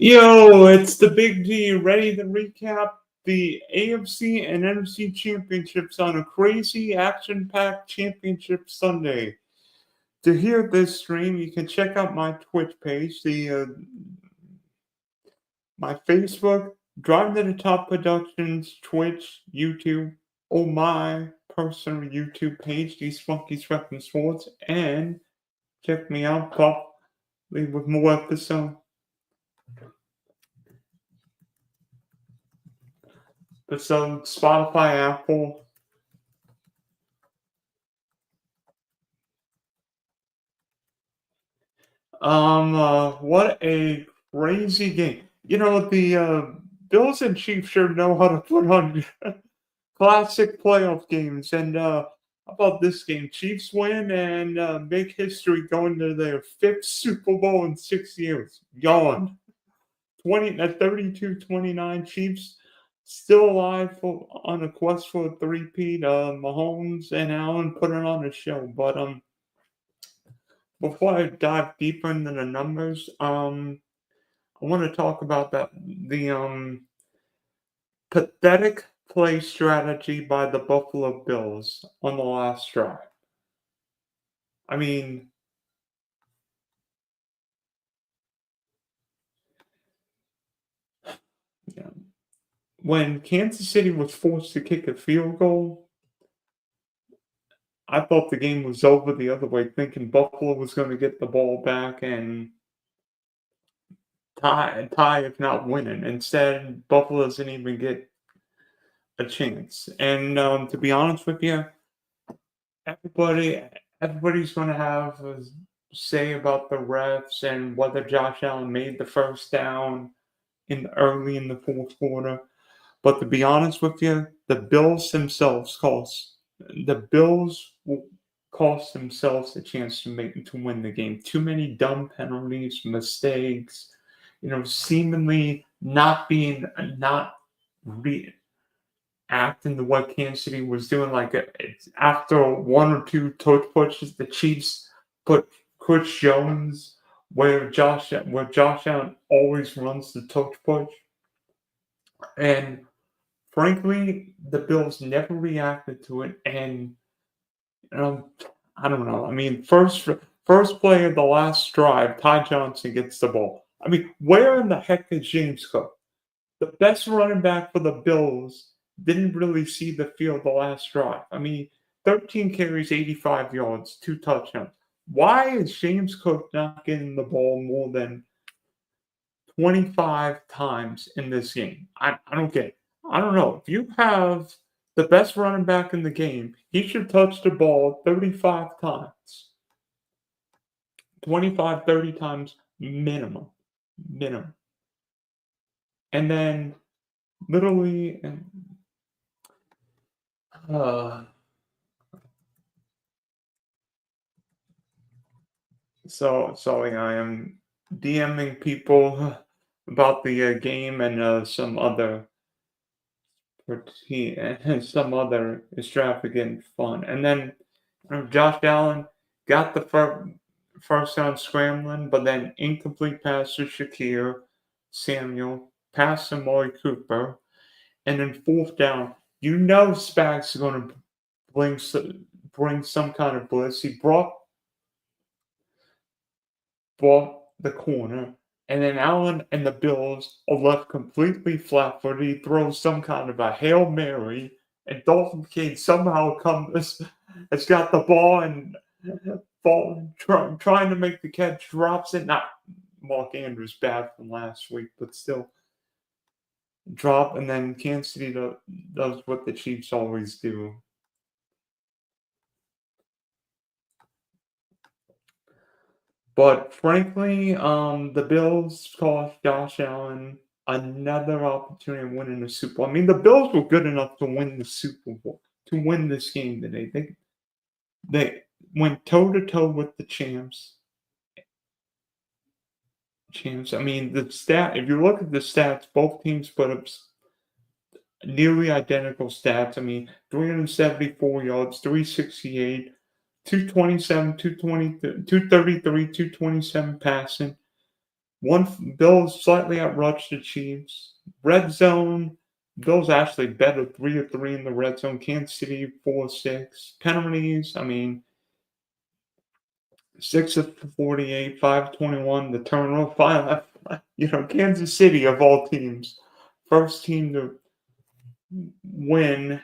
Yo, it's the Big G, ready to recap the AFC and NFC championships on a crazy, action-packed championship Sunday. To hear this stream, you can check out my Twitch page, my Facebook, Drive to the Top Productions, Twitch, YouTube, or my personal YouTube page, These Funky Swept Sports, and check me out probably with more episodes. Spotify, Apple. What a crazy game. You know, the Bills and Chiefs sure know how to put on classic playoff games. And how about this game? Chiefs win and make history going to their fifth Super Bowl in 6 years. Yawn. 32-29 Chiefs still alive on a quest for a three-peat. Mahomes and Allen put it on a show. But before I dive deeper into the numbers, I want to talk about the pathetic play strategy by the Buffalo Bills on the last drive. I mean, yeah. When Kansas City was forced to kick a field goal, I thought the game was over the other way, thinking Buffalo was going to get the ball back and tie if not winning. Instead, Buffalo doesn't even get a chance. And to be honest with you, everybody's going to have a say about the refs and whether Josh Allen made the first down early in the fourth quarter. But to be honest with you, the Bills themselves cost themselves a chance to win the game. Too many dumb penalties, mistakes, seemingly not acting to what Kansas City was doing. Like after one or two touch pushes, the Chiefs put Chris Jones where Josh Allen always runs the touch push, and frankly, the Bills never reacted to it. And I don't know. I mean, first play of the last drive, Ty Johnson gets the ball. I mean, where in the heck is James Cook? The best running back for the Bills didn't really see the field the last drive. I mean, 13 carries, 85 yards, 2 touchdowns. Why is James Cook not getting the ball more than 25 times in this game? I don't get it. I don't know. If you have the best running back in the game, he should touch the ball 35 times. 25, 30 times minimum. And then literally sorry, I am DMing people about the game and some other extravagant fun. And then Josh Allen got the first down scrambling, but then incomplete pass to Shakir Samuel, pass to Amari Cooper, and then fourth down. Spags is going to bring some kind of blitz. He brought the corner, and then Allen and the Bills are left completely flat-footed. He throws some kind of a Hail Mary, and Dalton King somehow has got the ball and trying to make the catch, drops it. Not Mark Andrews bad from last week, but still drop, and then Kansas City does what the Chiefs always do. But frankly, the Bills cost Josh Allen another opportunity of winning the Super Bowl. I mean, the Bills were good enough to win the Super Bowl, to win this game today. They went toe-to-toe with the champs. I mean, if you look at the stats, both teams put up nearly identical stats. I mean, 374 yards, 368, 227, 233, 227 passing. Bills slightly outrushed the Chiefs. Red zone, Bills actually better 3 of 3 in the red zone. Kansas City 4-6. Penalties, I mean, 6 of 48, 5-21. The turnover, five. Kansas City of all teams, first team to win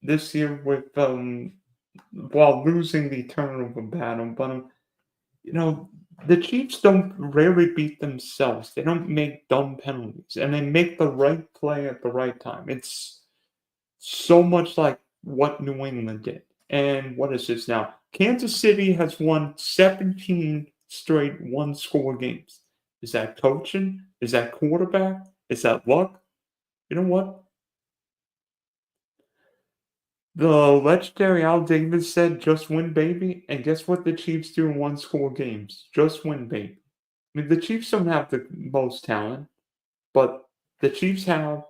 this year with while losing the turnover battle. But the Chiefs don't rarely beat themselves. They don't make dumb penalties, and they make the right play at the right time. It's so much like what New England did. And what is this now? Kansas City has won 17 straight one-score games. Is that coaching? Is that quarterback? Is that luck? You know what? The legendary Al Davis said, "Just win, baby." And guess what the Chiefs do in one-score games? Just win, baby. I mean, the Chiefs don't have the most talent, but the Chiefs have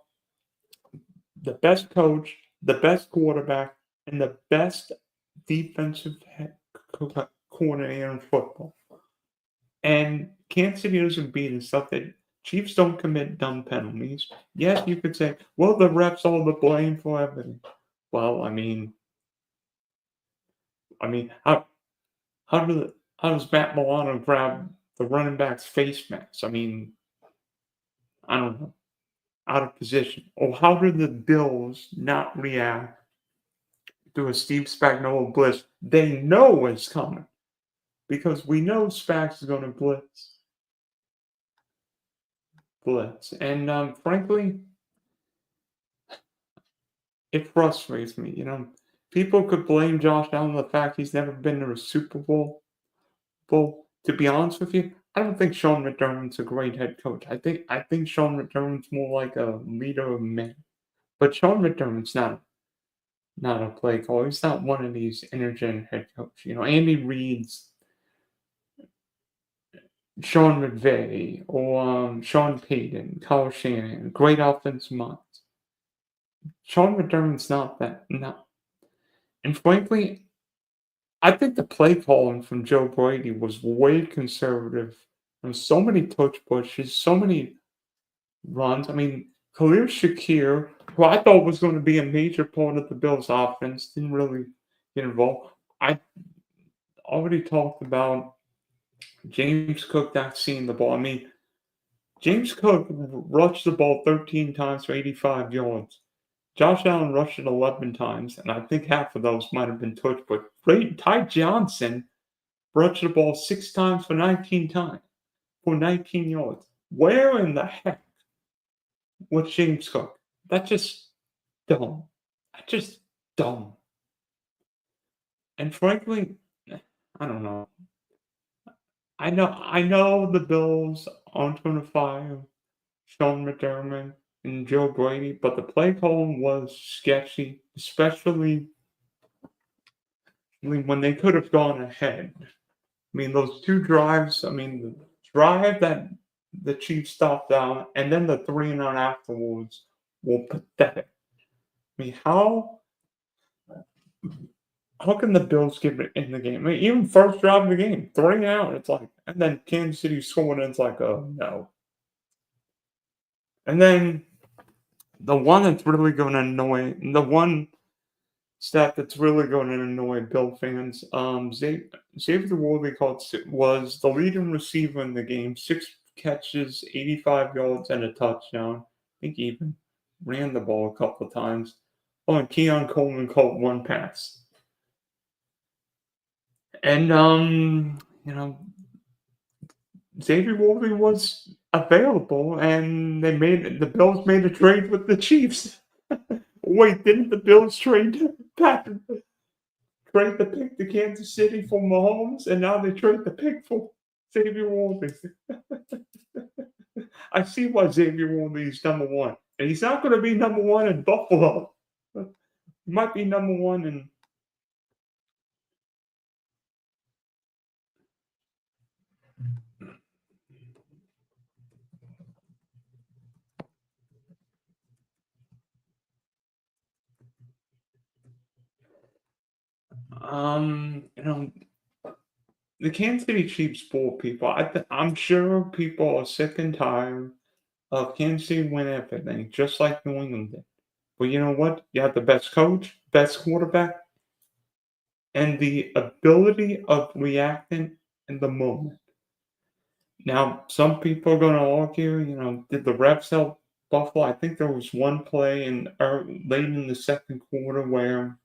the best coach, the best quarterback, and the best defensive coordinator in football. And Kansas City doesn't beat and stuff that Chiefs don't commit dumb penalties. Yes, you could say, well, the refs all the blame for everything. Well, how does Matt Milano grab the running back's face mask? I mean, I don't know, out of position. Or how did the Bills not react to a Steve Spagnuolo blitz they know is coming? Because we know Spags is going to blitz. And frankly, it frustrates me. People could blame Josh Allen on the fact he's never been to a Super Bowl. To be honest with you, I don't think Sean McDermott's a great head coach. I think Sean McDermott's more like a leader of men. But Sean McDermott's not a play caller. He's not one of these energetic head coaches. Andy Reid's Sean McVay or Sean Payton, Kyle Shanahan, great offensive minds. Sean McDermott's not that. No. And frankly, I think the play calling from Joe Brady was way conservative. There was so many touch pushes, so many runs. I mean, Khalil Shakir, who I thought was going to be a major part of the Bills' offense, didn't really get involved. I already talked about James Cook not seeing the ball. I mean, James Cook rushed the ball 13 times for 85 yards. Josh Allen rushed it 11 times, and I think half of those might have been touch. But Ty Johnson rushed the ball 6 times for 19 yards. Where in the heck was James Cook? That's just dumb. That's just dumb. And frankly, I don't know. I know the Bills aren't going to fire Sean McDermott and Joe Brady, but the play calling was sketchy, especially when they could have gone ahead. I mean, those 2 drives, the drive that the Chiefs stopped out and then the 3-and-out afterwards were pathetic. I mean, how can the Bills give it in the game? I mean, even first drive of the game, 3-and-out, it's like, and then Kansas City scored, and it's like, oh, no. And then the one that's really going to annoy, the one stat that's really going to annoy Bill fans, Xavier Worthy was the leading receiver in the game, 6 catches, 85 yards, and a touchdown. I think he even ran the ball a couple of times. Oh, and Keon Coleman caught 1 pass. And, Xavier Worthy was available, and the Bills made a trade with the Chiefs. Wait, didn't the Bills trade the pick to Kansas City for Mahomes, and now they trade the pick for Xavier Worthy? I see why Xavier Worthy is number 1, and he's not going to be number 1 in Buffalo. He might be number 1 in. You know, the Kansas City Chiefs fool people. I'm sure people are sick and tired of Kansas City win everything, just like New England did. But you know what? You have the best coach, best quarterback, and the ability of reacting in the moment. Now, some people are going to argue, did the refs help Buffalo? I think there was one play late in the second quarter where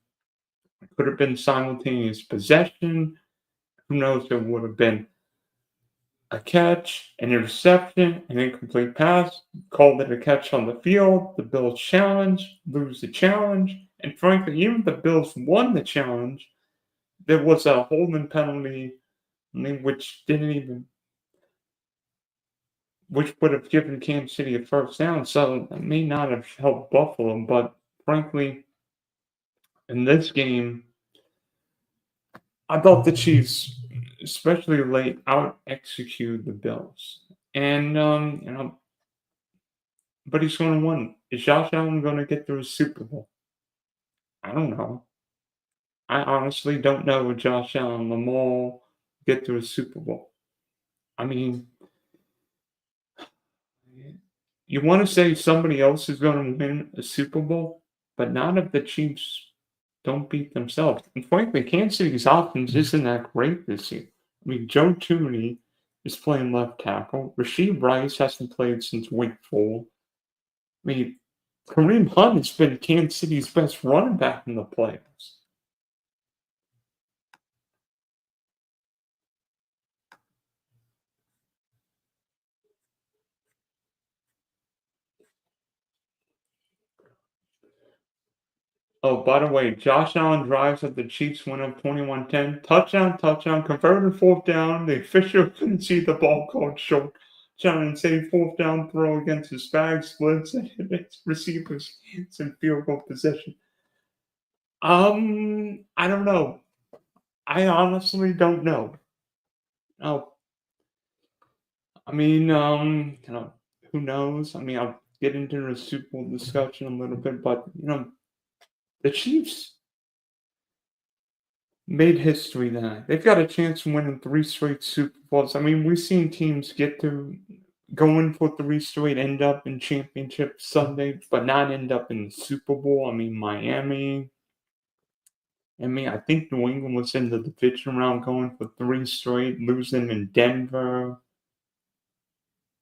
it could have been simultaneous possession. Who knows? It would have been a catch, an interception, an incomplete pass. Called it a catch on the field. The Bills challenge, lose the challenge, and frankly, even if the Bills won the challenge, there was a holding penalty, which would have given Kansas City a first down. So it may not have helped Buffalo, but frankly, in this game, I thought the Chiefs, especially late, out executed the Bills. And but he's going to win. Is Josh Allen going to get to a Super Bowl? I don't know. I honestly don't know if Josh Allen Lamar get to a Super Bowl. I mean, you want to say somebody else is going to win a Super Bowl, but not if the Chiefs don't beat themselves. And frankly, Kansas City's offense isn't that great this year. I mean, Joe Tooney is playing left tackle. Rasheed Rice hasn't played since week 4. I mean, Kareem Hunt has been Kansas City's best running back in the playoffs. Oh, by the way, Josh Allen drives at the Chiefs win up 21-10. Touchdown, converted fourth down. The official couldn't see the ball called short. John say fourth down throw against his bag, splits, and hits receivers. It's in field goal position. I don't know. I honestly don't know. Oh, I mean, who knows? I mean, I'll get into the Super Bowl discussion a little bit, but the Chiefs made history tonight. They've got a chance of winning 3 straight Super Bowls. I mean, we've seen teams go in for 3 straight, end up in championship Sunday, but not end up in the Super Bowl. I mean, Miami. I think New England was in the division round going for 3 straight, losing in Denver.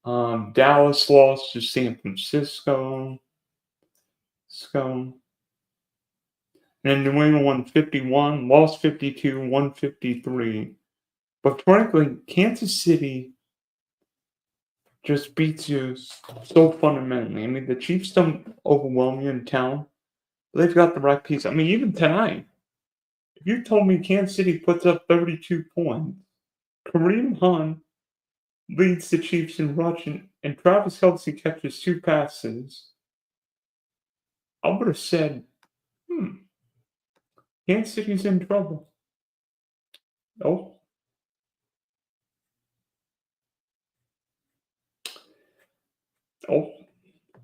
Dallas lost to San Francisco. And New England won 51, lost 52, won 53. But frankly, Kansas City just beats you so fundamentally. I mean, the Chiefs don't overwhelm you in talent. They've got the right piece. I mean, even tonight, if you told me Kansas City puts up 32 points, Kareem Hunt leads the Chiefs in rushing, and Travis Kelce catches 2 passes, I would have said, Kansas City's in trouble. Oh.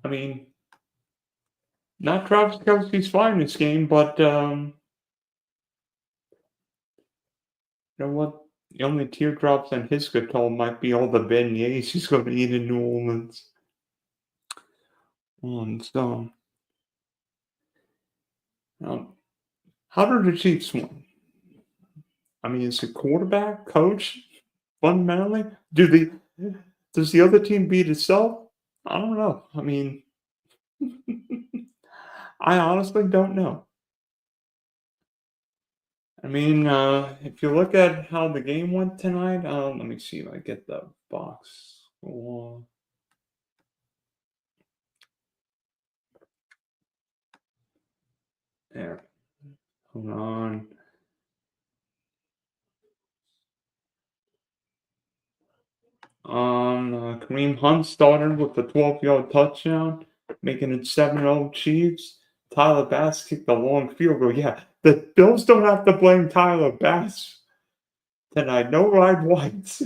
I mean, not Travis Kelce's finest game, but you know what? The only teardrops on his guitar might be all the beignets he's going to eat in New Orleans. And so, how did the Chiefs win? I mean, is it quarterback, coach, fundamentally? Does the other team beat itself? I don't know. I mean, I honestly don't know. I mean, if you look at how the game went tonight, let me see if I get the box score. There. Hold on. Kareem Hunt started with a 12-yard touchdown, making it 7-0 Chiefs. Tyler Bass kicked a long field goal. Yeah, the Bills don't have to blame Tyler Bass tonight. No Ride Whites.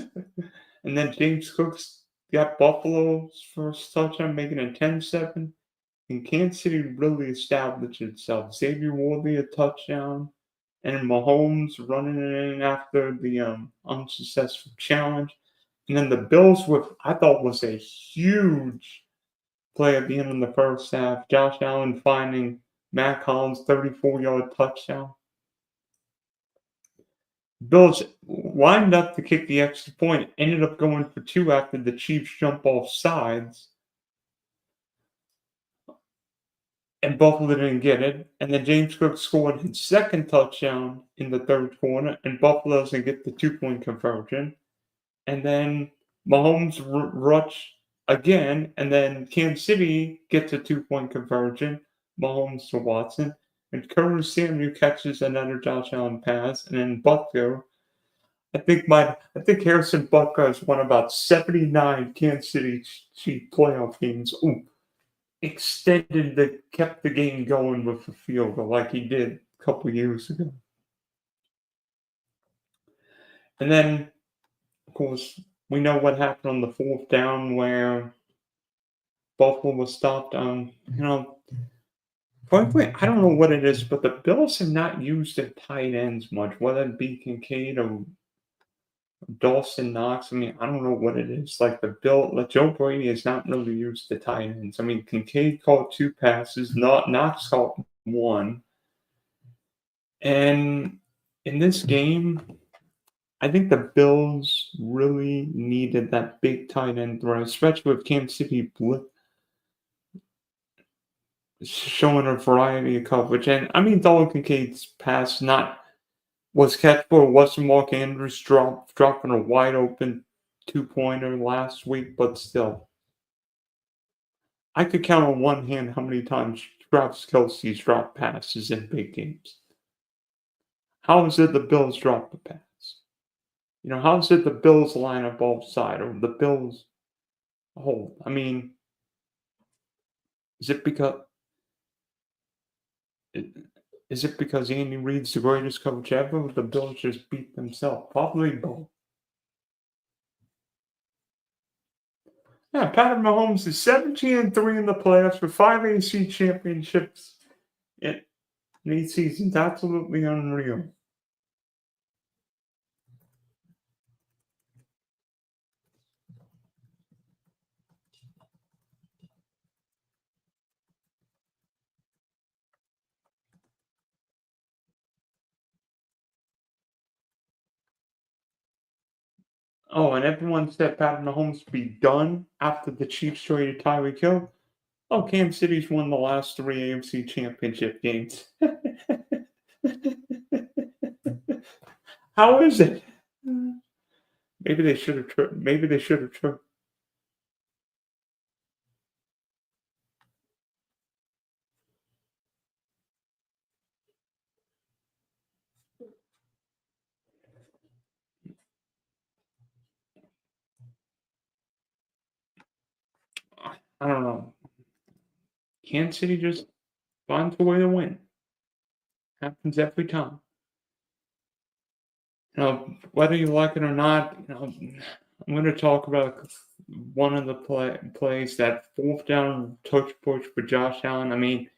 And then James Cook's got Buffalo's first touchdown, making it 10-7. And Kansas City really established itself. Xavier Worthy a touchdown. and Mahomes running it in after the unsuccessful challenge. And then the Bills with I thought was a huge play at the end of the first half. Josh Allen finding Matt Collins 34-yard touchdown. Bills lined up to kick the extra point, ended up going for two after the Chiefs jump off sides. And Buffalo didn't get it. And then James Cook scored his second touchdown in the third quarter, and Buffalo doesn't get the 2-point conversion. And then Mahomes rushed again, and then Kansas City gets a 2-point conversion. Mahomes to Watson, and Curtis Samuel catches another Josh Allen pass, and then Butker. I think Harrison Butker has won about 79 Kansas City Chiefs playoff games. Ooh, kept the game going with the field goal like he did a couple years ago. And then, of course, we know what happened on the fourth down where Buffalo was stopped. Frankly, I don't know what it is, but the Bills have not used their tight ends much, whether it be Kincaid or Dawson Knox. I mean, I don't know what it is. Like Joe Brady has not really used the tight ends. I mean, Kincaid caught 2 passes, Knox caught 1. And in this game, I think the Bills really needed that big tight end threat, especially with Kansas City showing a variety of coverage. And I mean, Dalton Kincaid's pass was catchable. Wasn't Mark Andrews dropping a wide open 2-pointer last week, but still. I could count on one hand how many times Travis Kelce's dropped passes in big games. How is it the Bills dropped the pass? How is it the Bills line up offside or the Bills hold? I mean, is it because Andy Reid's the greatest coach ever, or the Bills just beat themselves? Probably both. Yeah, Patrick Mahomes is 17-3 in the playoffs with 5 AFC championships in 8 seasons. Absolutely unreal. Oh, and everyone said Patrick Mahomes would be done after the Chiefs traded Tyreek Hill. Oh, Kansas City's won the last 3 AFC championship games. How is it? Maybe they should have. Maybe they should have. I don't know. Kansas City just finds a way to win. Happens every time. Whether you like it or not, I'm going to talk about one of the plays, that fourth down touch push for Josh Allen. I mean,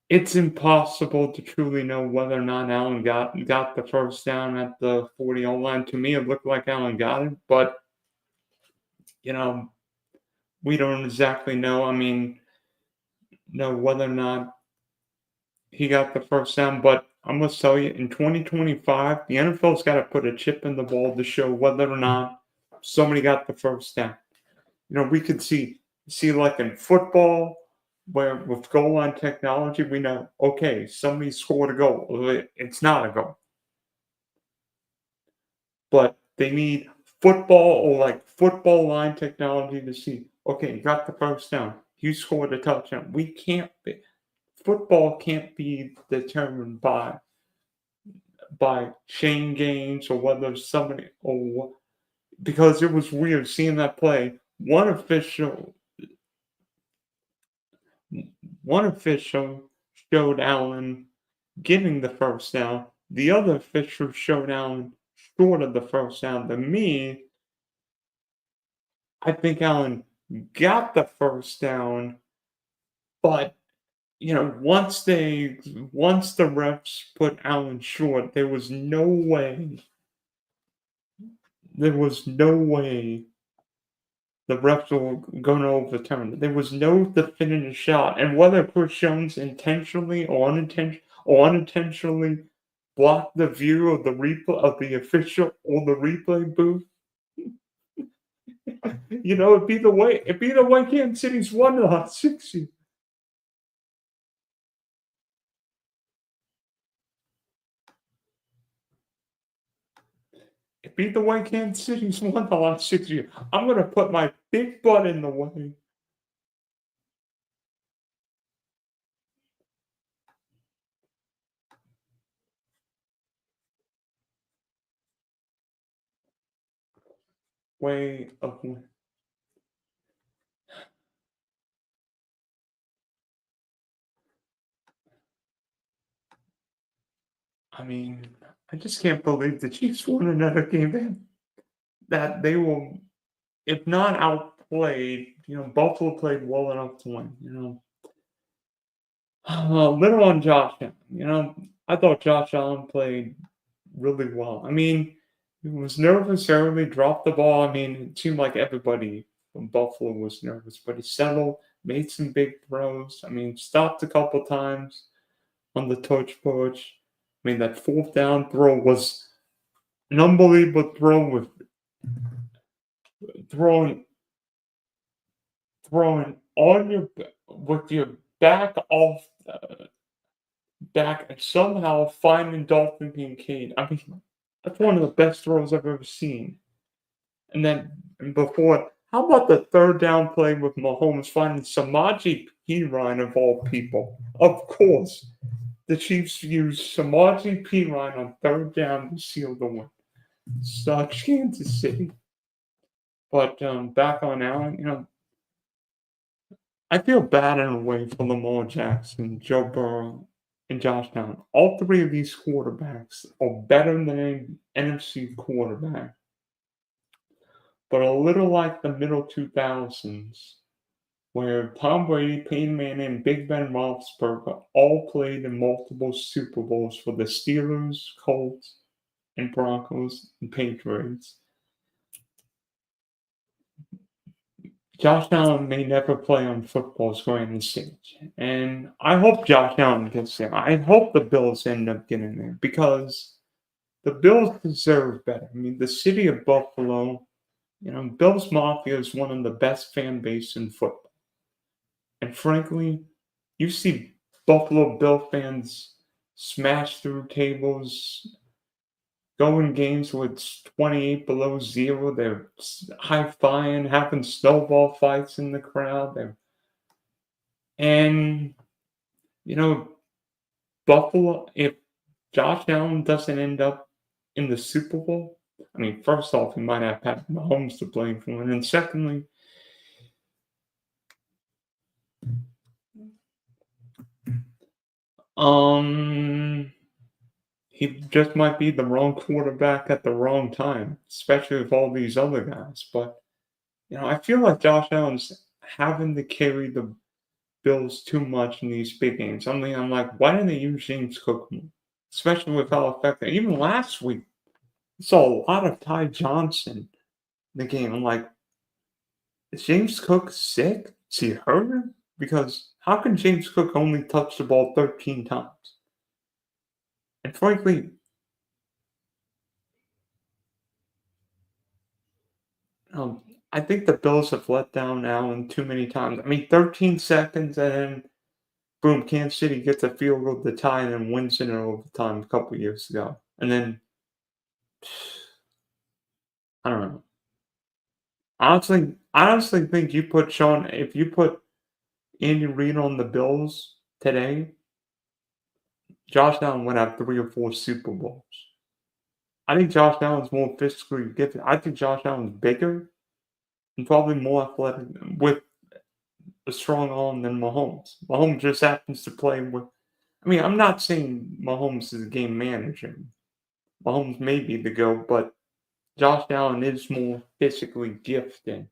it's impossible to truly know whether or not Allen got the first down at the 40-yard line. To me, it looked like Allen got it, but we don't exactly know. I mean, know whether or not he got the first down, but I'm going to tell you, in 2025, the NFL's got to put a chip in the ball to show whether or not somebody got the first down. We could see like in football, where with goal line technology, we know, okay, somebody scored a goal. It's not a goal. But they need football line technology to see, okay, you got the first down. You scored a touchdown. Football can't be determined by chain games or whether somebody because it was weird seeing that play. One official showed Allen getting the first down. The other official showed Allen short of the first down. To me, I think Allen got the first down, but once the refs put Allen short, there was no way the refs were going to overturn it. There was no definitive shot, and whether Chris Jones intentionally or unintentionally blocked the view of the replay of the official or the replay booth, it'd be the way Kansas City's won the last 6 years. It'd be the way Kansas City's won the last 6 years. I'm gonna put my big butt in the way of winning. I mean, I just can't believe the Chiefs won another game that they will, if not outplayed, Buffalo played well enough to win. A little on Josh Allen. I thought Josh Allen played really well. I mean, he was nervous early, dropped the ball. I mean, it seemed like everybody from Buffalo was nervous, but he settled, made some big throws. I mean, stopped a couple times on the touch push. I mean, that fourth down throw was an unbelievable throw with throwing throwing on your with your back off back and somehow finding Dolphin Kincaid. I mean, that's one of the best throws I've ever seen. And before, how about the third down play with Mahomes finding Samaje Perine of all people? Of course, the Chiefs used Samaje Perine on third down to seal the win. Sucks Kansas City. But back on Allen, I feel bad in a way for Lamar Jackson, Joe Burrow, and Josh Allen. All three of these quarterbacks are better than an NFC quarterback, but a little like the middle 2000s, where Tom Brady, Peyton Manning, and Big Ben Roethlisberger all played in multiple Super Bowls for the Steelers, Colts, and Broncos and Patriots. Josh Allen may never play on football's grand stage. And I hope Josh Allen gets there. I hope the Bills end up getting there because the Bills deserve better. I mean, the city of Buffalo, Bills Mafia is one of the best fan base in football. And frankly, you see Buffalo Bill fans smash through tables, go in games with 28 below zero. They're high-fiving, having snowball fights in the crowd. And, Buffalo, if Josh Allen doesn't end up in the Super Bowl, I mean, first off, he might have Patrick Mahomes to blame for it. And secondly, he just might be the wrong quarterback at the wrong time, especially with all these other guys. But, I feel like Josh Allen's having to carry the Bills too much in these big games. I mean, I'm like, why didn't they use James Cook more? Especially with how effective. Even last week, we saw a lot of Ty Johnson in the game. I'm like, is James Cook sick? Is he hurt? Because how can James Cook only touch the ball 13 times? And frankly, I think the Bills have let down Allen too many times. I mean, 13 seconds and then boom, Kansas City gets a field goal to tie and then wins in overtime a couple years ago. And then, I don't know. I honestly think if you put Andy Reid on the Bills today, Josh Allen would have 3 or 4 Super Bowls. I think Josh Allen's more physically gifted. I think Josh Allen's bigger and probably more athletic with a strong arm than Mahomes. Mahomes just happens to play with. I mean, I'm not saying Mahomes is a game manager. Mahomes may be the GOAT, but Josh Allen is more physically gifted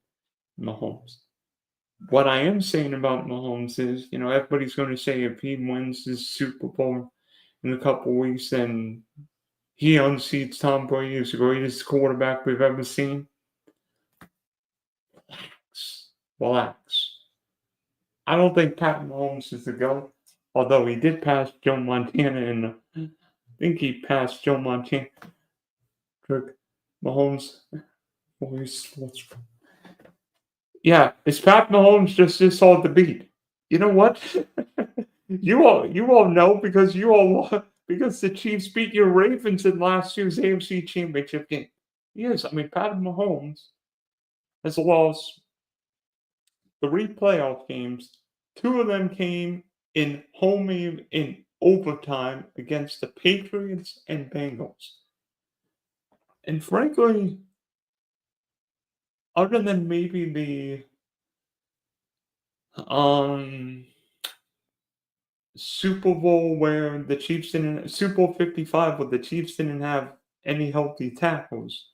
than Mahomes. what I am saying about Mahomes is, everybody's going to say if he wins this Super Bowl in a couple weeks, then he unseats Tom Brady as the greatest quarterback we've ever seen. Relax. I don't think Pat Mahomes is the GOAT, although he did pass Joe Montana, and I think he passed Joe Montana. Mahomes. Yeah, is Pat Mahomes just this hard to beat? You know what? you all know because because the Chiefs beat your Ravens in last year's AFC Championship game. Yes, I mean Pat Mahomes has lost 3 playoff games. 2 of them came in in overtime against the Patriots and Bengals. And frankly, other than maybe the Super Bowl where the Chiefs didn't Super Bowl 55 where the Chiefs didn't have any healthy tackles,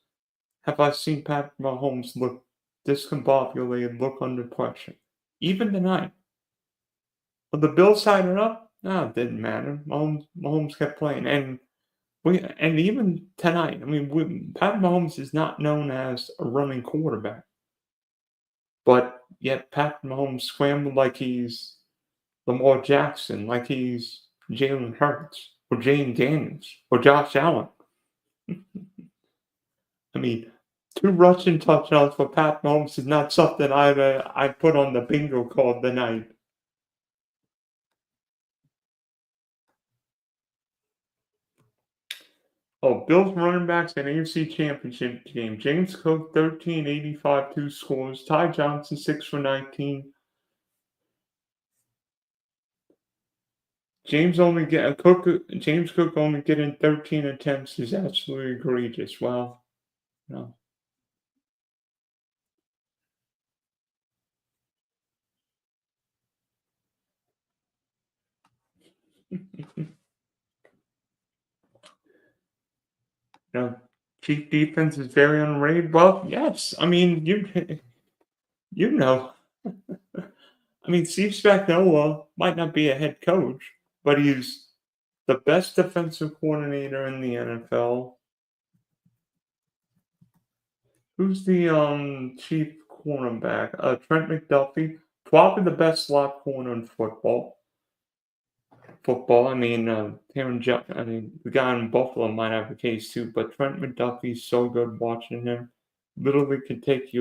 have I seen Pat Mahomes look discombobulated, look under pressure. Even tonight. But the Bills tied it up, no, it didn't matter. Mahomes kept playing. And even tonight, I mean, Pat Mahomes is not known as a running quarterback. But yet Pat Mahomes scrambled like he's Lamar Jackson, like he's Jalen Hurts, or Jane Daniels, or Josh Allen. I mean, 2 rushing touchdowns for Pat Mahomes is not something I'd put on the bingo card tonight. Oh, Bills running backs in AFC Championship game. James Cook, 1385, 2 scores. Ty Johnson, 6 for 19. James Cook only getting 13 attempts is absolutely egregious. Well, no. Chief defense is very underrated. Well, yes. I mean, you know. I mean, Steve Spagnuolo might not be a head coach, but he's the best defensive coordinator in the NFL. Who's the chief cornerback? Trent McDuffie, probably the best slot corner in football. I mean, the guy in Buffalo might have a case too, but Trent McDuffie's so good watching him. Literally could take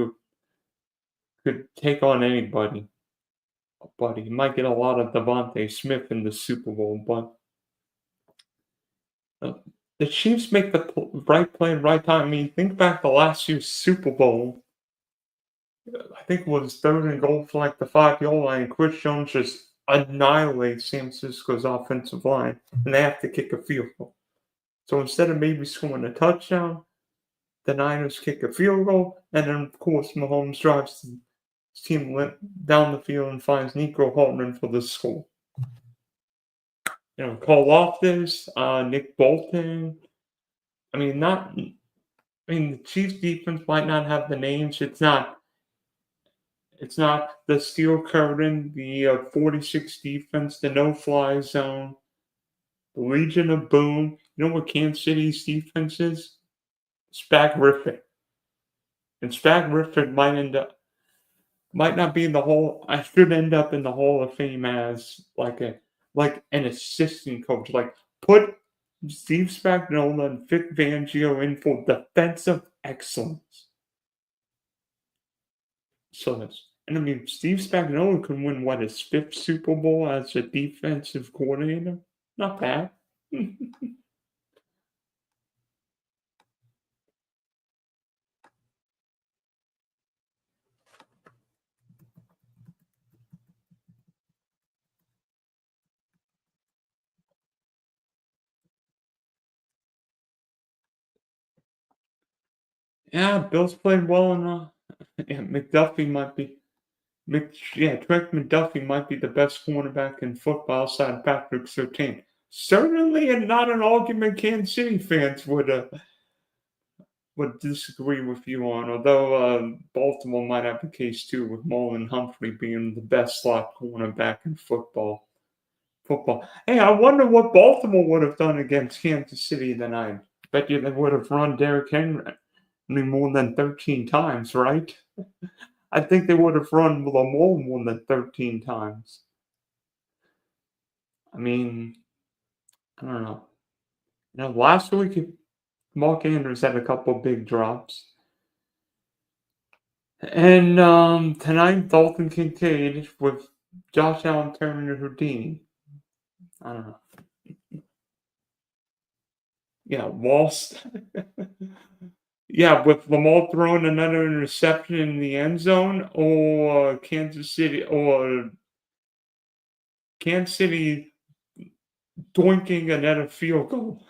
on anybody. But he might get a lot of Devontae Smith in the Super Bowl, but the Chiefs make the right play at the right time. I mean, think back to last year's Super Bowl. I think it was 3rd and goal for like the 5-yard line. Chris Jones just annihilates San Francisco's offensive line, and they have to kick a field goal. So instead of maybe scoring a touchdown, the Niners kick a field goal, and then of course Mahomes drives his team down the field and finds Nico Hartman for the score. Cole Loftus, Nick Bolton. I mean, the Chiefs defense might not have the names. It's not the steel curtain, the 46 defense, the no-fly zone, the Legion of Boom. You know what Kansas City's defense is? Spagrific. And Spagrific might not be in the Hall. I should end up in the Hall of Fame as like an assistant coach. Like put Steve Spagnuolo and Vic Fangio in for defensive excellence. And I mean, Steve Spagnuolo can win his 5th Super Bowl as a defensive coordinator. Not bad. Yeah, Bills played well enough. Yeah, McDuffie might be. Trent McDuffie might be the best cornerback in football outside of Patrick Surtain. Certainly, and not an argument Kansas City fans would would disagree with you on, although Baltimore might have the case too, with Marlon Humphrey being the best slot cornerback in football. Hey, I wonder what Baltimore would have done against Kansas City tonight. Bet you they would have run Derrick Henry more than 13 times, right? I think they would have run Lamar more than 13 times. I mean, I don't know. Last week Mark Andrews had a couple big drops. And tonight Dalton Kincaid with Josh Allen turning Houdini. I don't know. Yeah, Walsh. Yeah, with Lamar throwing another interception in the end zone, or Kansas City doinking another field goal.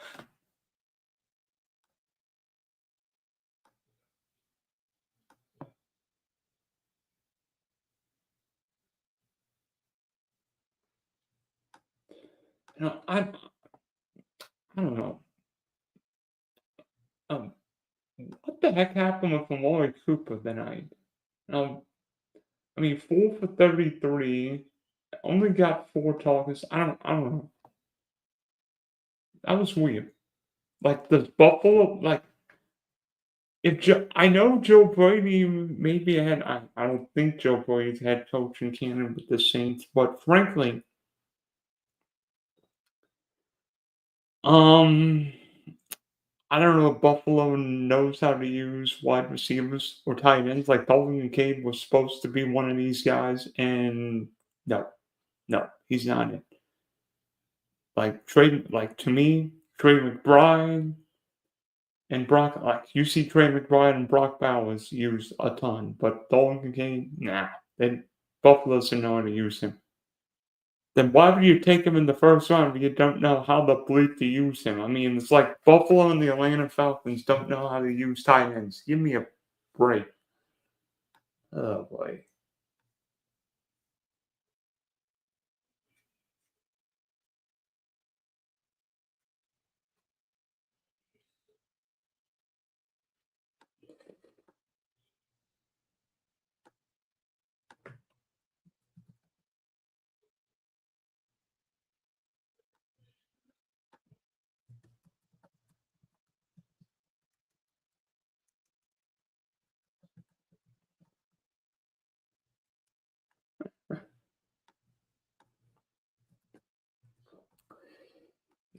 I don't know. Um, what the heck happened with Amari Cooper tonight? Um, I mean, 4 for 33, only got 4 targets. I don't know. That was weird. Like, does Buffalo, like, I know Joe Brady maybe I don't think Joe Brady's head coach in Canada with the Saints, but frankly, um, I don't know if Buffalo knows how to use wide receivers or tight ends. Like Dalton Kincaid was supposed to be one of these guys, and no, he's not it. Like to me, Trey McBride and Brock, like you see Trey McBride and Brock Bowers used a ton, but Dalton Kincaid, nah. They Buffalo doesn't know how to use him. Then why would you take him in the first round if you don't know how the bleep to use him? I mean, it's like Buffalo and the Atlanta Falcons don't know how to use tight ends. Give me a break. Oh boy.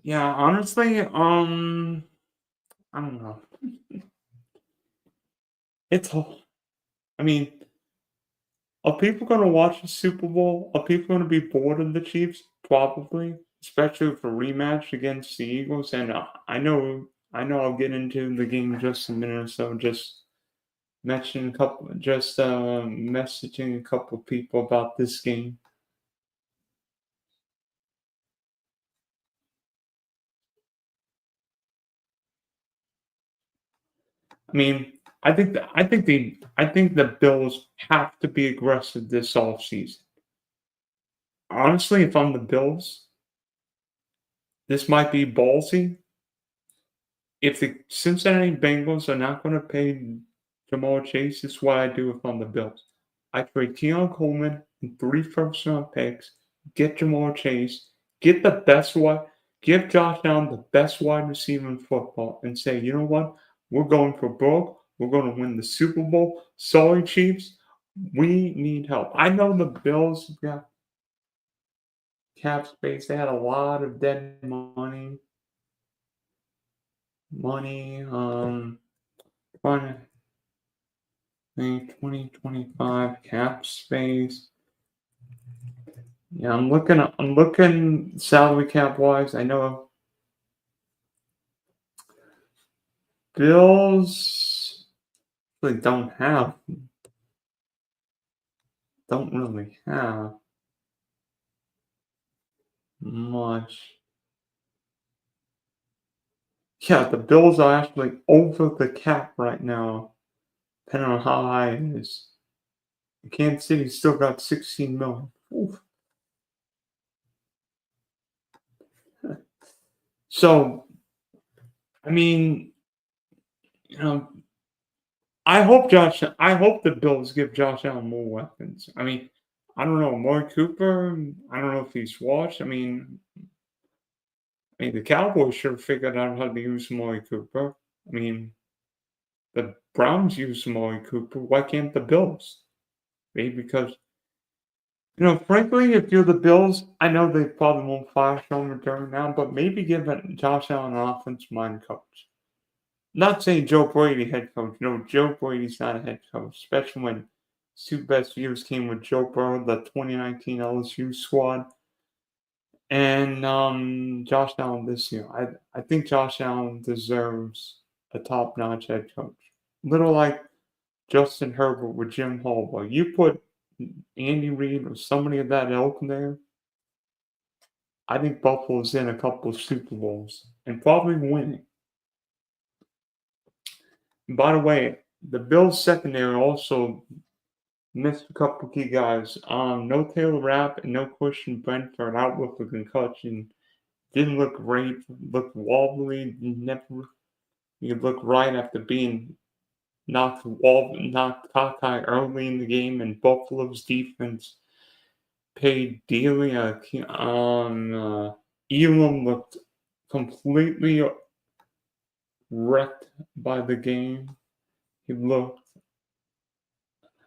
Yeah, honestly, I don't know. It's I mean, are people gonna watch the Super Bowl? Are people gonna be bored of the Chiefs? Probably, especially for a rematch against the Eagles. And I know I'll get into the game in just a minute or so. Messaging a couple of people about this game. I mean, I think the Bills have to be aggressive this offseason. Honestly, if I'm the Bills, this might be ballsy. If the Cincinnati Bengals are not going to pay Jamal Chase, this is what I do if I'm the Bills. I trade Keon Coleman and 3 first-round picks, get Jamal Chase, get the best one, give Josh Allen the best wide receiver in football, and say, you know what? We're going for broke. We're going to win the Super Bowl. Sorry, Chiefs. We need help. I know the Bills got cap space. They had a lot of dead money. Trying to think 2025 cap space. Yeah, I'm looking salary cap wise. I know Bills really don't really have much. Yeah, the Bills are actually over the cap right now, depending on how high it is. Kansas City still got 16 million. Oof. So, I mean, I hope the Bills give Josh Allen more weapons. I mean, I don't know, Amari Cooper, I don't know if he's washed. I mean, the Cowboys should have figured out how to use Amari Cooper. I mean, the Browns use Amari Cooper. Why can't the Bills? Maybe because, frankly, if you're the Bills, I know they probably won't fire Sean McDermott now, but maybe give Josh Allen an offensive mind coach. Not saying Joe Brady head coach. No, Joe Brady's not a head coach, especially when his two best years came with Joe Burrow, the 2019 LSU squad, and Josh Allen this year. I think Josh Allen deserves a top-notch head coach. Little like Justin Herbert with Jim Harbaugh. You put Andy Reid or somebody of that ilk there, I think Buffalo's in a couple of Super Bowls and probably winning. And by the way, the Bills secondary also missed a couple key guys. No Taylor Rapp and no Christian Brentford out with a concussion. Didn't look great. Looked wobbly. Never. You look right after being knocked cockeye early in the game, and Buffalo's defense paid dearly. Elam looked completely wrecked by the game. He looked.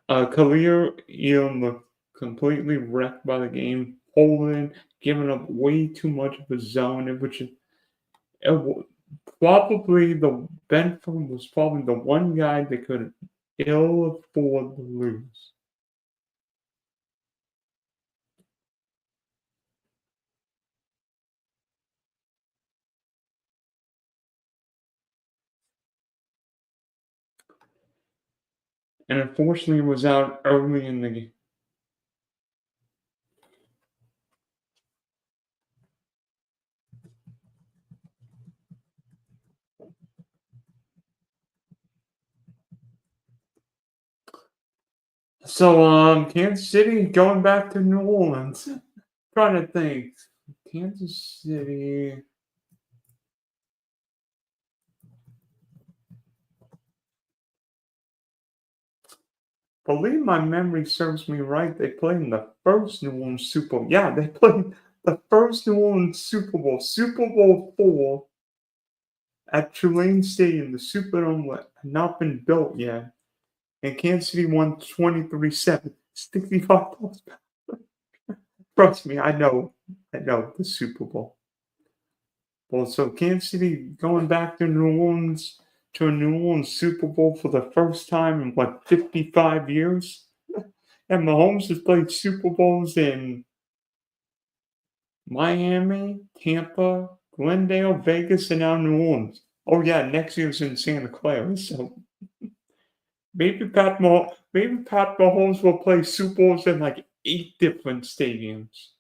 Khalil Elam looked completely wrecked by the game, holding, giving up way too much of a zone, which probably the Benford was probably the one guy that could ill afford to lose. And unfortunately was out early in the game. So Kansas City going back to New Orleans. Trying to think. Kansas City. Believe my memory serves me right, they played in the first New Orleans Super Bowl. Yeah, they played the first New Orleans Super Bowl, Super Bowl IV, at Tulane Stadium. The Superdome had not been built yet. And Kansas City won 23-7. 65 points. Trust me, I know the Super Bowl. Well, so Kansas City going back to New Orleans to a New Orleans Super Bowl for the first time in 55 years? And Mahomes has played Super Bowls in Miami, Tampa, Glendale, Vegas, and now New Orleans. Oh yeah, next year's in Santa Clara. So maybe Pat Mahomes will play Super Bowls in like 8 different stadiums.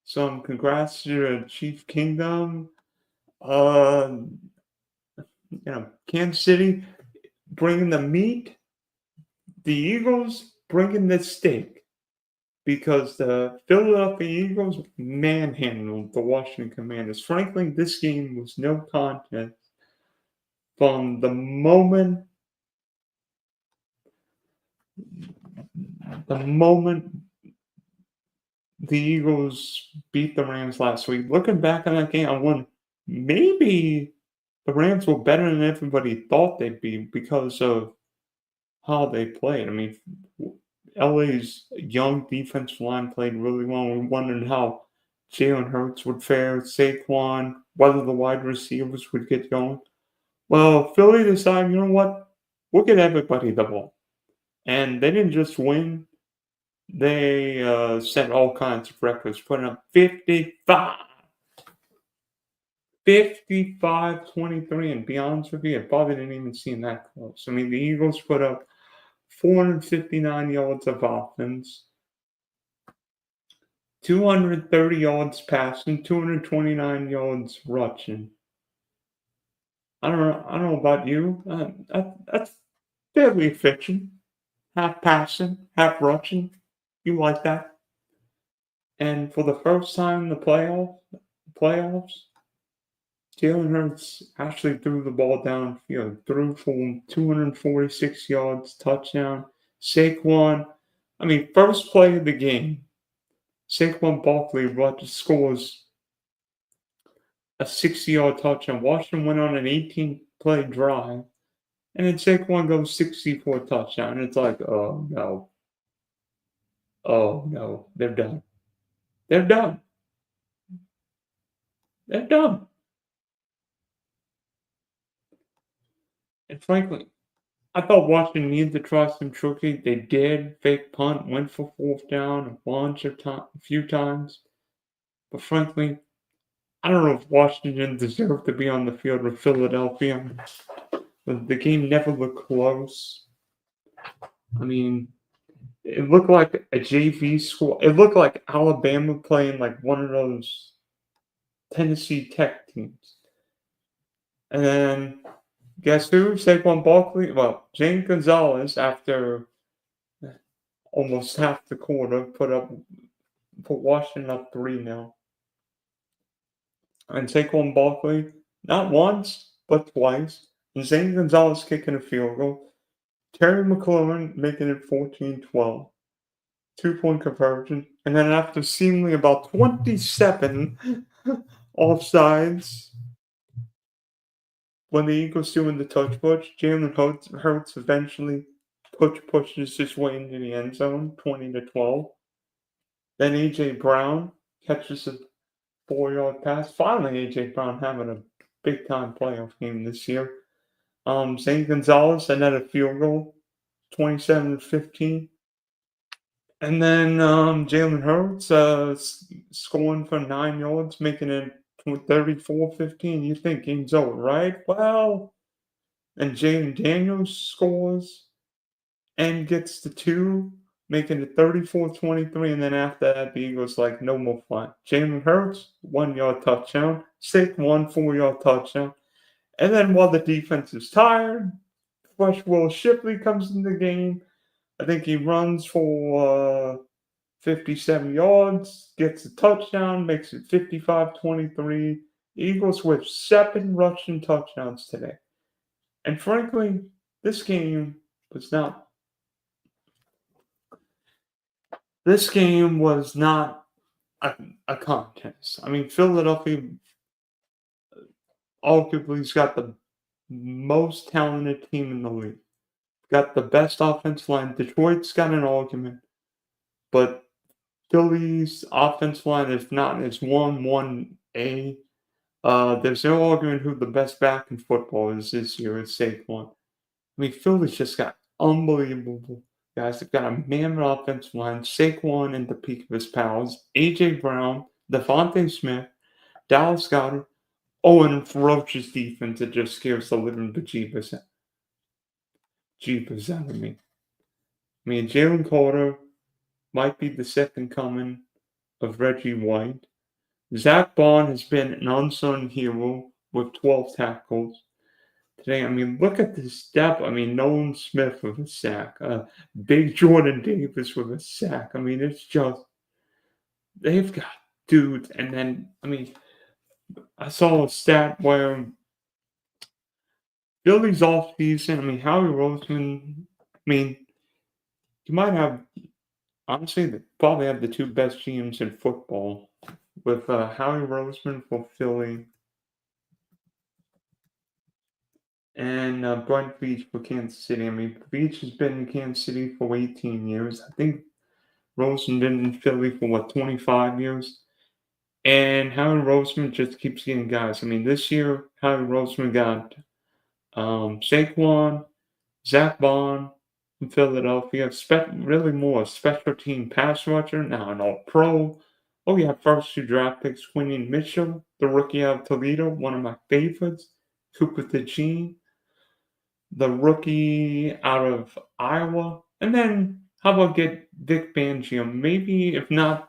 So congrats to the Chief Kingdom. Kansas City bringing the meat, the Eagles bringing the steak, because the Philadelphia Eagles manhandled the Washington Commanders. Frankly, this game was no contest from the moment the Eagles beat the Rams last week. Looking back on that game, I won. Maybe the Rams were better than everybody thought they'd be because of how they played. I mean, LA's young defensive line played really well. We wondered how Jalen Hurts would fare, Saquon, whether the wide receivers would get going. Well, Philly decided, you know what? We'll get everybody the ball. And they didn't just win. They set all kinds of records, putting up 55-23, and be honest with you, I probably didn't even seem that close. I mean, the Eagles put up 459 yards of offense, 230 yards passing, 229 yards rushing. I don't know about you. That's fairly efficient. Half passing, half rushing. You like that? And for the first time in the playoffs, Jalen Hurts actually threw the ball downfield, threw for 246 yards, touchdown. Saquon, first play of the game, Saquon Barkley scores a 60-yard touchdown. Washington went on an 18-play drive, and then Saquon goes 64 touchdown. And it's like, oh no. Oh no. They're done. They're done. They're done. And frankly, I thought Washington needed to try some tricky. They did. Fake punt, went for fourth down a few times. But frankly, I don't know if Washington deserved to be on the field with Philadelphia. The game never looked close. It looked like a JV school. It looked like Alabama playing like one of those Tennessee Tech teams. And then, guess who? Saquon Barkley. Well, Jane Gonzalez, after almost half the quarter, put Washington up 3-0. And Saquon Barkley, not once, but twice. And Zane Gonzalez kicking a field goal. Terry McLaurin making it 14-12. 2-point conversion. And then after seemingly about 27 offsides, when the Eagles doing the touch push, Jalen Hurts eventually pushes his way into the end zone, 20-12. Then A.J. Brown catches a 4-yard pass. Finally, A.J. Brown having a big-time playoff game this year. Zane Gonzalez another field goal, 27-15. And then Jalen Hurts scoring for 9 yards, making it 34-15. You think game's over, right? Well, and Jaden Daniels scores and gets the 2, making it 34-23. And then after that, the Eagles like, no more fun. Jalen Hurts, 1-yard touchdown. Saquon, 4-yard touchdown. And then while the defense is tired, fresh Will Shipley comes in the game. I think he runs for 57 yards, gets a touchdown, makes it 55-23. Eagles with 7 rushing touchdowns today. And frankly, this game was not a contest. Philadelphia arguably has got the most talented team in the league. Got the best offensive line. Detroit's got an argument, but Philly's offensive line is not as 1-1A. There's no argument who the best back in football is this year. It's Saquon. Philly's just got unbelievable guys. They've got a mammoth offensive line. Saquon in the peak of his powers. A.J. Brown, Devontae Smith, Dallas Goedert. And a ferocious defense that just scares the living bejeebus out of me. Jalen Carter might be the second coming of Reggie White. Zach Bond has been an unsung hero with 12 tackles today. Look at this depth. Nolan Smith with a sack. Big Jordan Davis with a sack. It's just, they've got dudes. And then, I saw a stat where Philly's offseason, Howie Roseman, you might have, honestly, they probably have the 2 best GMs in football with Howie Roseman for Philly and Brent Veach for Kansas City. Veach has been in Kansas City for 18 years. I think Roseman been in Philly for, 25 years. And Howie Roseman just keeps getting guys. This year, Howie Roseman got Saquon, Zach Bond from Philadelphia, really more a special team pass rusher, now an all-pro. Oh, yeah, first 2 draft picks, Quinion Mitchell, the rookie out of Toledo, one of my favorites. Cooper DeJean, the rookie out of Iowa. And then, how about get Vic Fangio? Maybe, if not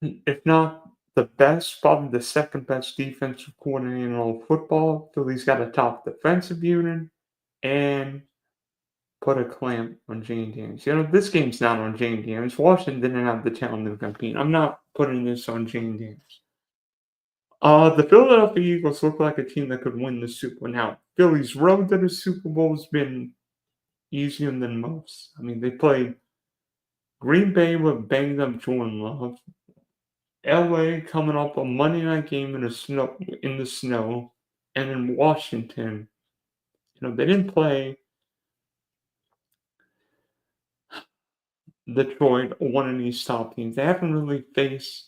the best, probably the second best defensive coordinator in all football. Philly's got a top defensive unit and put a clamp on Jane Daniels. This game's not on Jane Daniels. Washington didn't have the talent to compete. I'm not putting this on Jane Daniels. The Philadelphia Eagles look like a team that could win the Super Bowl. Now, Philly's road to the Super Bowl has been easier than most. I mean, they played Green Bay with banged up Jordan Love. LA coming off a Monday night game in the snow, and in Washington, they didn't play Detroit or one of these top teams. They haven't really faced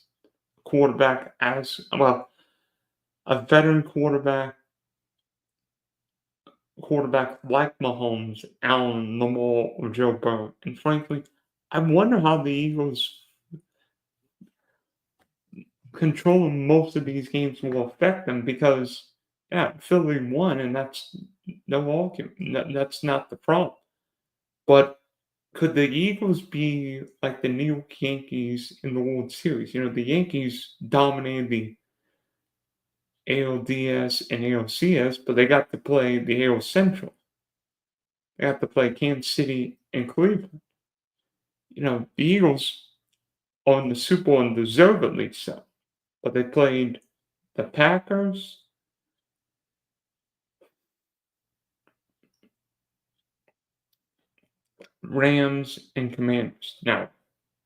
quarterback as well, a veteran quarterback like Mahomes, Allen, Lamar, or Joe Burrow. And frankly, I wonder how the Eagles controlling most of these games will affect them because, yeah, Philly won, and that's no argument. That's not the problem. But could the Eagles be like the New York Yankees in the World Series? The Yankees dominated the ALDS and ALCS, but they got to play the AL Central. They got to play Kansas City and Cleveland. The Eagles won the Super Bowl and deservedly so, but they played the Packers, Rams, and Commanders. Now,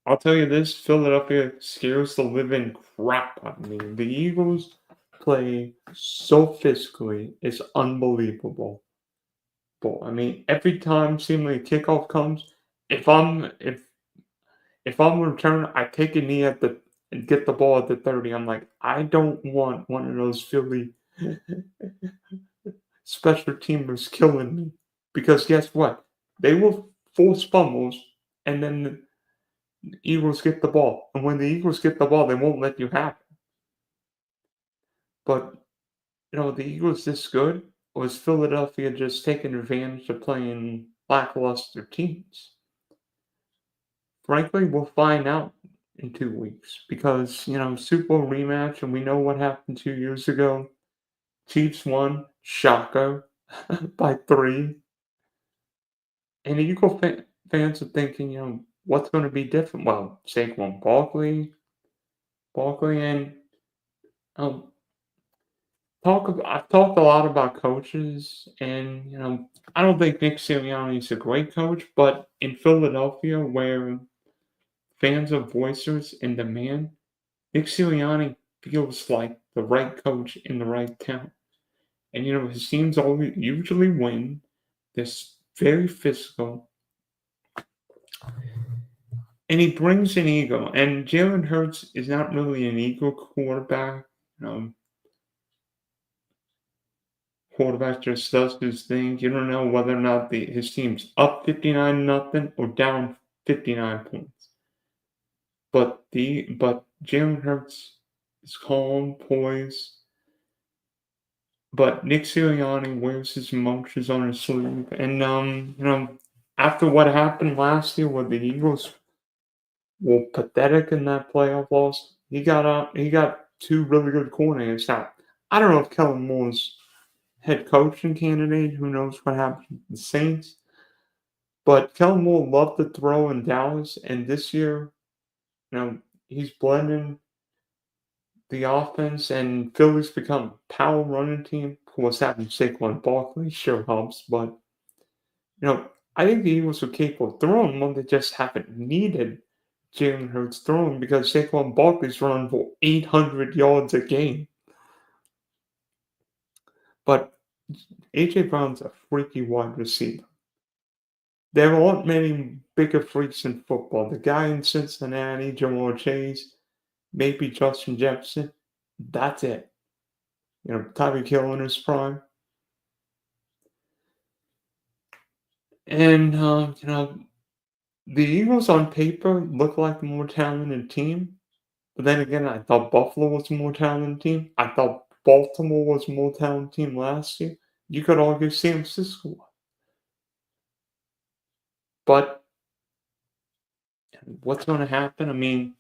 I'll tell you this, Philadelphia scares the living crap out of me. The Eagles play so physically, it's unbelievable. But I mean, every time seemingly kickoff comes, if I'm returning, I take a knee and get the ball at the 30. I'm like, I don't want one of those Philly special teamers killing me. Because guess what? They will force fumbles, and then the Eagles get the ball. And when the Eagles get the ball, they won't let you have it. But, the Eagles this good, or is Philadelphia just taking advantage of playing lackluster teams? Frankly, we'll find out in 2 weeks because, Super Bowl rematch, and we know what happened 2 years ago. Chiefs won, shocker, by 3. And fans are thinking, what's going to be different? Well, Saquon Barkley, and um, I've talked a lot about coaches, and I don't think Nick Sirianni is a great coach, but in Philadelphia, where fans are voices and demand, Nick Sirianni feels like the right coach in the right town. And his teams usually win. This very physical, and he brings an ego. And Jalen Hurts is not really an ego quarterback. Quarterback just does his thing. You don't know whether or not his team's up 59-0 or down 59 points. But Jalen Hurts is calm, poised. But Nick Sirianni wears his emotions on his sleeve. And after what happened last year where the Eagles were pathetic in that playoff loss, he got 2 really good coordinators. Now, I don't know if Kellen Moore's head coaching candidate. Who knows what happened to the Saints? But Kellen Moore loved to throw in Dallas, and this year, he's blending the offense, and Philly's become a power running team. Of course, having Saquon Barkley sure helps, but I think the Eagles are capable of throwing one. They just haven't needed Jalen Hurts throwing because Saquon Barkley's running for 800 yards a game. But A.J. Brown's a freaky wide receiver. There aren't many bigger freaks in football. The guy in Cincinnati, Jamar Chase, maybe Justin Jefferson. That's it. Tyreek Hill in his prime. And, the Eagles on paper look like a more talented team. But then again, I thought Buffalo was a more talented team. I thought Baltimore was a more talented team last year. You could argue San Francisco was. But what's going to happen? I mean,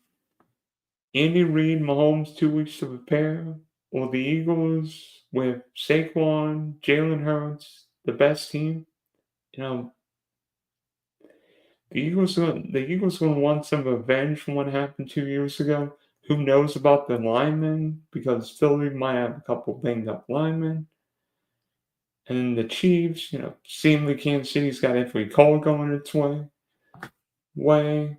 Andy Reid, Mahomes, 2 weeks to prepare, or the Eagles with Saquon, Jalen Hurts, the best team. The Eagles going to want some revenge from what happened 2 years ago. Who knows about the linemen? Because Philly might have a couple banged up linemen. And then the Chiefs, seemingly Kansas City's got every call going its way.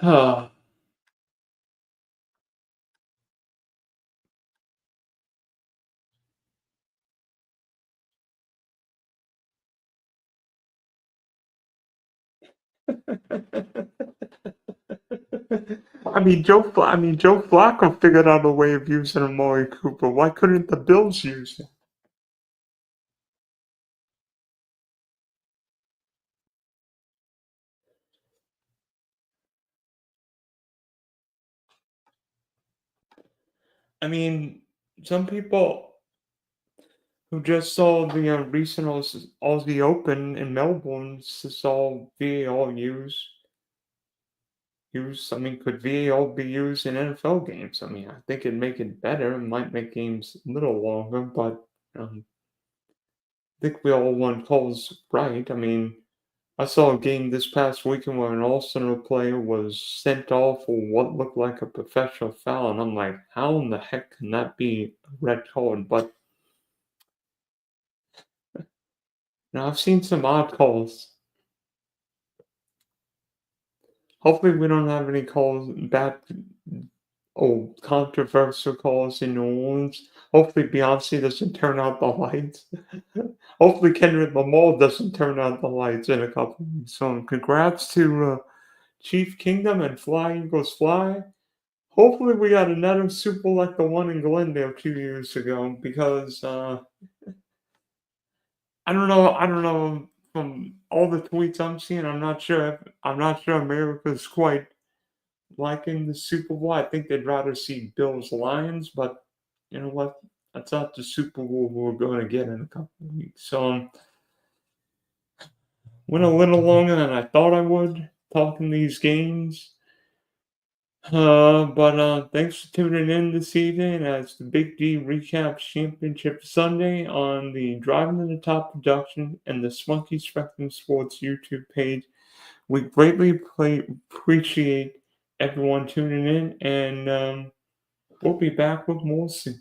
Uh, Joe Flacco figured out a way of using Amari Cooper. Why couldn't the Bills use him? I mean, some people who just saw the recent Aussie Open in Melbourne saw VAR use. I mean, could VAR be used in NFL games? I mean, I think it'd make it better. It might make games a little longer, but I think we all want calls right. I mean, I saw a game this past weekend where an Arsenal player was sent off for what looked like a professional foul, and I'm like, how in the heck can that be a red card? But now I've seen some odd calls. Hopefully, we don't have any controversial calls in New Orleans. Hopefully, Beyonce doesn't turn out the lights. Hopefully, Kendrick Lamar doesn't turn out the lights in a couple weeks. So, congrats to Chief Kingdom and Fly Eagles Fly. Hopefully, we got another Super Bowl like the one in Glendale 2 years ago because I don't know. I don't know from all the tweets I'm seeing. I'm not sure America's quite liking the Super Bowl. I think they'd rather see Bills Lions, but you know what? That's not the Super Bowl we're going to get in a couple of weeks. So went a little longer than I thought I would talking these games. But thanks for tuning in this evening as the Big D recaps Championship Sunday on the Driving to the Top production and the Spunky Spectrum Sports YouTube page. We greatly appreciate everyone tuning in, and we'll be back with more soon.